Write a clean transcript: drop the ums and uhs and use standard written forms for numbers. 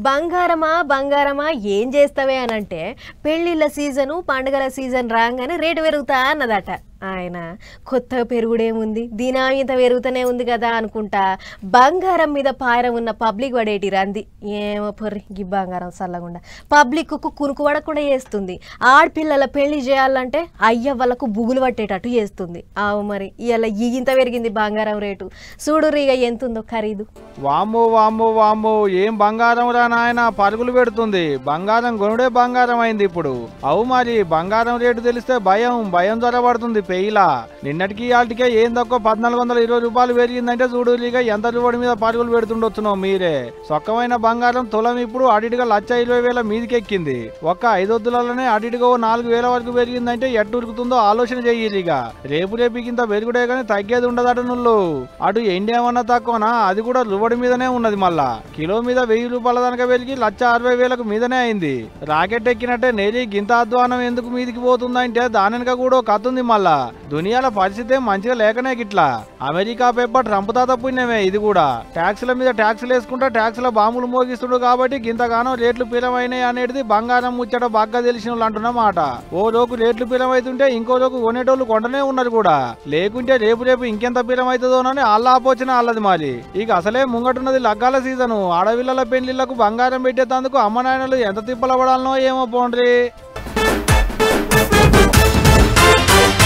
బంగారమా బంగారమా ఏం చేస్తావే అనంటే పెళ్ళిళ్ళ సీజను పండుగల సీజన్ రాగానే రేటు పెరుగుతా అన్నదట ఆయన. కొత్త పెరుగుడేముంది, దినామింత పెరుగుతూనే ఉంది కదా అనుకుంటా బంగారం మీద పాయరం ఉన్న పబ్లిక్ పడేటి రంది. ఏమో పొర్రి గి బంగారం సల్లగుండా పబ్లిక్ కునుకు పడకుండా చేస్తుంది. ఆడపిల్లల పెళ్లి చేయాలంటే అయ్య వాళ్ళకు బుగులు పట్టేటట్టు చేస్తుంది. ఆవు మరి ఇలా ఇంత పెరిగింది బంగారం రేటు. చూడురు ఇక ఎంతుందో ఖరీదు. వామ్మో వామ్మో వామ్మో, ఏం బంగారం రా నాయన, పరుగులు పెడుతుంది. బంగారం కొనుడే బంగారం అయింది ఇప్పుడు. అవు మరి బంగారం రేటు తెలిస్తే భయం జ్వరపడుతుంది పెయిలా. నిన్నటికి వాటికే ఏం తక్కువ 1420 రూపాయలు పెరిగిందంటే చూడు ఇక ఎంత రూపాయి మీద పరుగులు పెడుతుండొచ్చునో మీరే. సొక్కమైన బంగారం తులం ఇప్పుడు అడిటిగా 1,20,000 మీదికెక్కింది. ఒక్క 5 వద్దులలోనే అడిటిగా 4,000 వరకు పెరిగిందంటే ఎట్టు ఉరుకుతుందో ఆలోచన చెయ్యి. ఇక రేపు ఇంత పెరుగుడే కానీ తగ్గేది ఉండదట నువ్వు. అటు ఎండేమన్నా తక్కువనా, అది కూడా రువడి మీదనే ఉన్నది. మళ్ళా కిలో మీద 1,000 రూపాయల దానిక పెరిగి 1,60,000 మీదనే అయింది. రాకెట్ ఎక్కినట్టే నేరి గింత అధ్వానం ఎందుకు మీదికి పోతుందంటే దానిక కూడా కత్తుంది. మళ్ళా దునియాల పరిస్థితి మంచిగా లేకనే గిట్లా. అమెరికా పేపర్ ట్రంప్ తాత పుణ్యమే ఇది కూడా. ట్యాక్సుల మీద ట్యాక్సులు వేసుకుంటా ట్యాక్సుల బాంబులు మోగిస్తుండు కాబట్టి గింతగానో రేట్లు పిలమైనాయి అనేది బంగారం ముచ్చట బాగా తెలిసిన వాళ్ళు అంటున్నమాట. ఓ రోజు రేట్లు పిలమైతుంటే ఇంకో రోజు కొనేటోళ్ళు కొంటనే ఉన్నారు కూడా. లేకుంటే రేపు ఇంకెంత పిలమైతుందోనని వాళ్ళ ఆపోచన వాళ్ళది. మరి ఇక అసలే ముంగటున్నది లగ్గాల సీజను. ఆడపిల్లల పెళ్లిళ్లకు బంగారం పెట్టేందుకు అమ్మ నాయనలు ఎంత తిప్పల పడాలనో ఏమో పోండ్రి.